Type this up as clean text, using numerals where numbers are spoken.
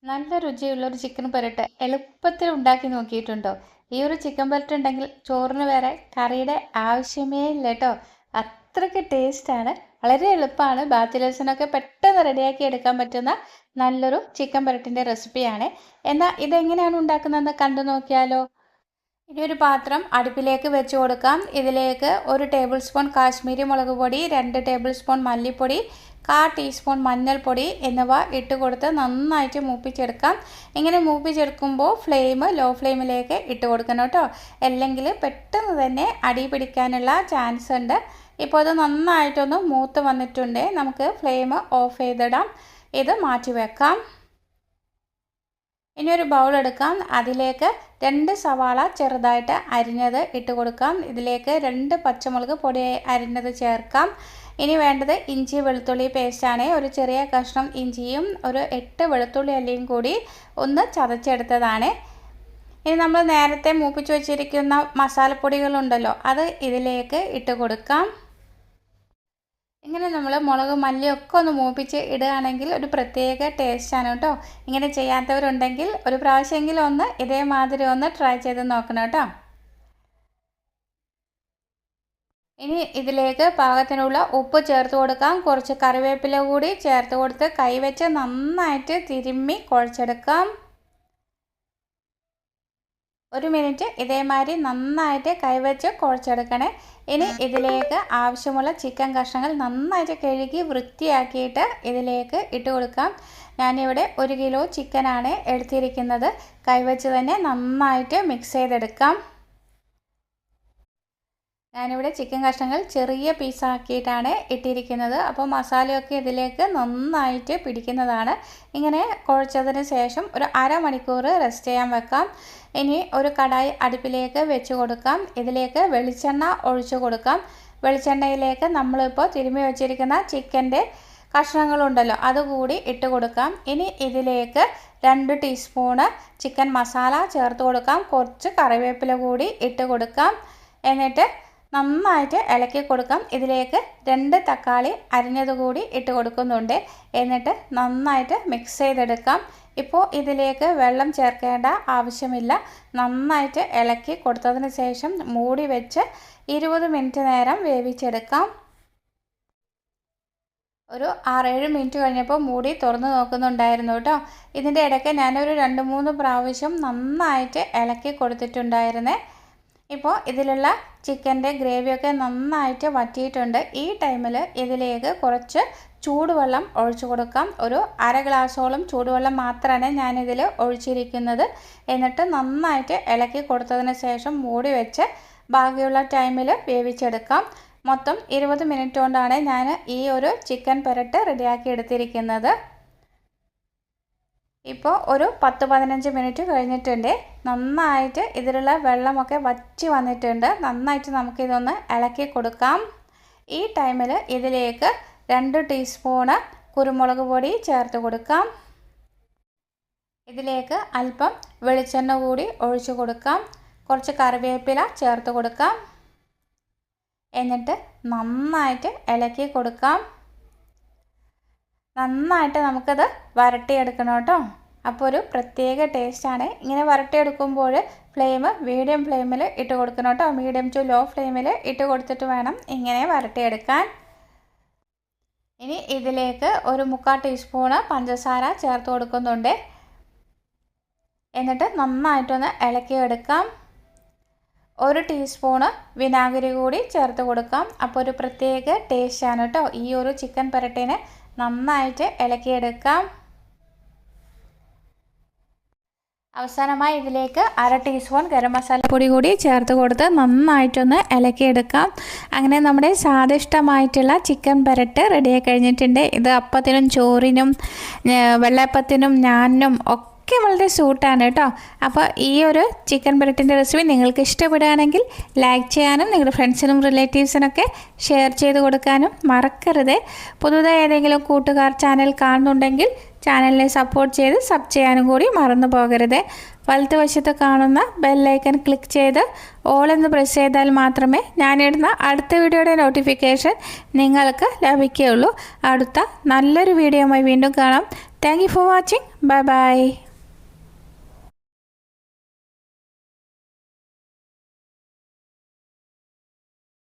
നല്ല രുചിയുള്ളൊരു ചിക്കൻ പെരട്ട് എളുപ്പത്തിൽ ഉണ്ടാക്കി നോക്കിയിട്ടുണ്ടോ? ഈ ഒരു ചിക്കൻ പെരട്ട് ഉണ്ടെങ്കിൽ ചോറിന് വേറെ കറിയുടെ ആവശ്യമേ ഇല്ല കേട്ടോ. അത്രയ്ക്ക് ടേസ്റ്റാണ്. വളരെ എളുപ്പമാണ്. ബാച്ചിലേഴ്സിനൊക്കെ പെട്ടെന്ന് റെഡിയാക്കി എടുക്കാൻ പറ്റുന്ന നല്ലൊരു ചിക്കൻ പെരട്ടിൻ്റെ റെസിപ്പിയാണ്. എന്നാൽ ഇതെങ്ങനെയാണ് ഉണ്ടാക്കുന്നതെന്ന് കണ്ടു നോക്കിയാലോ? ഇനി ഒരു പാത്രം അടുപ്പിലേക്ക് വെച്ച് കൊടുക്കാം. ഇതിലേക്ക് 1 ടേബിൾ സ്പൂൺ കാശ്മീരി മുളക് പൊടി, 2 ടേബിൾ സ്പൂൺ മല്ലിപ്പൊടി, 1/4 ടീസ്പൂൺ മഞ്ഞൾപ്പൊടി എന്നിവ ഇട്ട് കൊടുത്ത് നന്നായിട്ട് മൂപ്പിച്ചെടുക്കാം. ഇങ്ങനെ മൂപ്പിച്ചെടുക്കുമ്പോൾ ഫ്ലെയിം ലോ ഫ്ലെയിമിലേക്ക് ഇട്ട് കൊടുക്കണം കേട്ടോ. അല്ലെങ്കിൽ പെട്ടെന്ന് തന്നെ അടി പിടിക്കാനുള്ള ചാൻസ് ഉണ്ട്. ഇപ്പോൾ അത് നന്നായിട്ടൊന്ന് മൂത്ത് വന്നിട്ടുണ്ട്. നമുക്ക് ഫ്ലെയിം ഓഫ് ചെയ്തിടാം. ഇത് മാറ്റി വെക്കാം. ഇനി ഒരു ബൗൾ എടുക്കാം. അതിലേക്ക് 2 സവാള ചെറുതായിട്ട് അരിഞ്ഞത് ഇട്ട് കൊടുക്കാം. ഇതിലേക്ക് 2 പച്ചമുളക് പൊടി അരിഞ്ഞത് ചേർക്കാം. ഇനി വേണ്ടത് ഇഞ്ചി വെളുത്തുള്ളി പേസ്റ്റാണ്. ഒരു ചെറിയ കഷ്ണം ഇഞ്ചിയും ഒരു 8 വെളുത്തുള്ളി അല്ലിയും കൂടി ഒന്ന് ചതച്ചെടുത്തതാണ്. ഇനി നമ്മൾ നേരത്തെ മൂപ്പിച്ച് വെച്ചിരിക്കുന്ന മസാലപ്പൊടികളുണ്ടല്ലോ, അത് ഇതിലേക്ക് ഇട്ട് കൊടുക്കാം. ഇങ്ങനെ നമ്മൾ മുളക് മല്ലിയൊക്കെ ഒന്ന് മൂപ്പിച്ച് ഇടുകയാണെങ്കിൽ ഒരു പ്രത്യേക ടേസ്റ്റാണ് കേട്ടോ. ഇങ്ങനെ ചെയ്യാത്തവരുണ്ടെങ്കിൽ ഒരു പ്രാവശ്യമെങ്കിലും ഒന്ന് ഇതേമാതിരി ഒന്ന് ട്രൈ ചെയ്ത് നോക്കണം കേട്ടോ. ഇനി ഇതിലേക്ക് പാകത്തിനുള്ള ഉപ്പ് ചേർത്ത് കൊടുക്കാം. കുറച്ച് കറിവേപ്പില കൂടി ചേർത്ത് കൊടുത്ത് കൈവച്ച് നന്നായിട്ട് തിരുമ്മി കുഴച്ചെടുക്കാം. 1 മിനിറ്റ് ഇതേമാതിരി നന്നായിട്ട് കൈവച്ച് കുഴച്ചെടുക്കണേ. ഇനി ഇതിലേക്ക് ആവശ്യമുള്ള ചിക്കൻ കഷ്ണങ്ങൾ നന്നായിട്ട് കഴുകി വൃത്തിയാക്കിയിട്ട് ഇതിലേക്ക് ഇട്ട് കൊടുക്കാം. ഞാനിവിടെ 1 കിലോ ചിക്കനാണ് എടുത്തിരിക്കുന്നത്. കൈവച്ച് തന്നെ നന്നായിട്ട് മിക്സ് ചെയ്തെടുക്കാം. ഞാനിവിടെ ചിക്കൻ കഷ്ണങ്ങൾ ചെറിയ പീസാക്കിയിട്ടാണ് ഇട്ടിരിക്കുന്നത്. അപ്പോൾ മസാലയൊക്കെ ഇതിലേക്ക് നന്നായിട്ട് പിടിക്കുന്നതാണ്. ഇങ്ങനെ കുഴച്ചതിന് ശേഷം ഒരു അരമണിക്കൂർ റെസ്റ്റ് ചെയ്യാൻ വെക്കാം. ഇനി ഒരു കടായി അടുപ്പിലേക്ക് വെച്ച് കൊടുക്കാം. ഇതിലേക്ക് വെളിച്ചെണ്ണ ഒഴിച്ചു കൊടുക്കാം. വെളിച്ചെണ്ണയിലേക്ക് നമ്മളിപ്പോൾ തിരുമ്മി വെച്ചിരിക്കുന്ന ചിക്കൻ്റെ കഷ്ണങ്ങളുണ്ടല്ലോ, അതുകൂടി ഇട്ട് കൊടുക്കാം. ഇനി ഇതിലേക്ക് 2 ടീസ്പൂണ് ചിക്കൻ മസാല ചേർത്ത് കൊടുക്കാം. കുറച്ച് കറിവേപ്പില കൂടി ഇട്ട് കൊടുക്കാം. എന്നിട്ട് നന്നായിട്ട് ഇളക്കി കൊടുക്കാം. ഇതിലേക്ക് 2 തക്കാളി അരിഞ്ഞത് കൂടി ഇട്ട് കൊടുക്കുന്നുണ്ട്. എന്നിട്ട് നന്നായിട്ട് മിക്സ് ചെയ്തെടുക്കാം. ഇപ്പോൾ ഇതിലേക്ക് വെള്ളം ചേർക്കേണ്ട ആവശ്യമില്ല. നന്നായിട്ട് ഇളക്കി കൊടുത്തതിന് ശേഷം മൂടി വെച്ച് 20 മിനിറ്റ് നേരം വേവിച്ചെടുക്കാം. ഒരു 6-7 മിനിറ്റ് കഴിഞ്ഞപ്പോൾ മൂടി തുറന്ന് നോക്കുന്നുണ്ടായിരുന്നു കേട്ടോ. ഇതിൻ്റെ ഇടയ്ക്ക് ഞാനൊരു 2-3 പ്രാവശ്യം നന്നായിട്ട് ഇളക്കി കൊടുത്തിട്ടുണ്ടായിരുന്നേ. ഇപ്പോൾ ഇതിലുള്ള ചിക്കൻ്റെ ഗ്രേവിയൊക്കെ നന്നായിട്ട് വറ്റിയിട്ടുണ്ട്. ഈ ടൈമിൽ ഇതിലേക്ക് കുറച്ച് ചൂടുവെള്ളം ഒഴിച്ചു കൊടുക്കാം. ഒരു 1/2 ഗ്ലാസോളം ചൂടുവെള്ളം മാത്രമാണ് ഞാനിതിൽ ഒഴിച്ചിരിക്കുന്നത്. എന്നിട്ട് നന്നായിട്ട് ഇളക്കി കൊടുത്തതിന് ശേഷം മൂടി വെച്ച് ബാക്കിയുള്ള ടൈമിൽ വേവിച്ചെടുക്കാം. മൊത്തം 20 മിനിറ്റ് കൊണ്ടാണ് ഞാൻ ഈ ഒരു ചിക്കൻ പെരട്ട് റെഡിയാക്കി എടുത്തിരിക്കുന്നത്. ഇപ്പോൾ ഒരു 10-15 മിനിറ്റ് കഴിഞ്ഞിട്ടുണ്ട്. നന്നായിട്ട് ഇതിലുള്ള വെള്ളമൊക്കെ വറ്റി വന്നിട്ടുണ്ട്. നന്നായിട്ട് നമുക്കിതൊന്ന് ഇളക്കി കൊടുക്കാം. ഈ ടൈമിൽ ഇതിലേക്ക് 2 ടീസ്പൂണ് കുരുമുളക് പൊടി ചേർത്ത് കൊടുക്കാം. ഇതിലേക്ക് അല്പം വെളിച്ചെണ്ണ കൂടി ഒഴിച്ചു കൊടുക്കാം. കുറച്ച് കറിവേപ്പില ചേർത്ത് കൊടുക്കാം. എന്നിട്ട് നന്നായിട്ട് ഇളക്കി കൊടുക്കാം. നന്നായിട്ട് നമുക്കത് വരട്ടിയെടുക്കണം കേട്ടോ. അപ്പോൾ ഒരു പ്രത്യേക ടേസ്റ്റാണ്. ഇങ്ങനെ വരട്ടിയെടുക്കുമ്പോൾ ഫ്ലെയിം മീഡിയം ഫ്ലെയിമിൽ ഇട്ട് കൊടുക്കണം കേട്ടോ. മീഡിയം ടു ലോ ഫ്ലെയിമിൽ ഇട്ട് കൊടുത്തിട്ട് വേണം ഇങ്ങനെ വരട്ടിയെടുക്കാൻ. ഇനി ഇതിലേക്ക് ഒരു 1/4 ടീസ്പൂണ് പഞ്ചസാര ചേർത്ത് കൊടുക്കുന്നുണ്ട്. എന്നിട്ട് നന്നായിട്ടൊന്ന് ഇളക്കിയെടുക്കാം. 1 ടീസ്പൂണ് വിനാഗിരി കൂടി ചേർത്ത് കൊടുക്കാം. അപ്പോൾ ഒരു പ്രത്യേക ടേസ്റ്റാണ് കേട്ടോ. ഈ ഒരു ചിക്കൻ പെരട്ടിനെ നന്നായിട്ട് ഇളക്കിയെടുക്കാം. അവസാനമായി ഇതിലേക്ക് 1/2 ടീസ്പൂൺ ഗരം മസാലപ്പൊടി കൂടി ചേർത്ത് കൊടുത്ത് നന്നായിട്ടൊന്ന് ഇളക്കിയെടുക്കാം. അങ്ങനെ നമ്മുടെ സ്വാദിഷ്ടമായിട്ടുള്ള ചിക്കൻ പെരട്ട് റെഡിയായി കഴിഞ്ഞിട്ടുണ്ട്. ഇത് അപ്പത്തിനും ചോറിനും വെള്ളയപ്പത്തിനും ഞാനും ഒക്കെ വളരെ സൂട്ടാണ് കേട്ടോ. അപ്പോൾ ഈ ഒരു ചിക്കൻ പെരട്ടിൻ്റെ റെസിപ്പി നിങ്ങൾക്ക് ഇഷ്ടപ്പെടുകയാണെങ്കിൽ ലൈക്ക് ചെയ്യാനും നിങ്ങളുടെ ഫ്രണ്ട്സിനും റിലേറ്റീവ്സിനൊക്കെ ഷെയർ ചെയ്ത് കൊടുക്കാനും മറക്കരുത്. പുതുതായി ഏതെങ്കിലും കൂട്ടുകാർ ചാനൽ കാണുന്നുണ്ടെങ്കിൽ ചാനലിനെ സപ്പോർട്ട് ചെയ്ത് സബ് ചെയ്യാനും കൂടി മറന്നു പോകരുത്. വലതുവശത്ത് കാണുന്ന ബെല്ലൈക്കൺ ക്ലിക്ക് ചെയ്ത് ഓൾ എന്ന് പ്രസ് ചെയ്താൽ മാത്രമേ ഞാനിടുന്ന അടുത്ത വീഡിയോയുടെ നോട്ടിഫിക്കേഷൻ നിങ്ങൾക്ക് ലഭിക്കുകയുള്ളൂ. അടുത്ത നല്ലൊരു വീഡിയോയുമായി വീണ്ടും കാണാം. Thank you for watching. Bye bye.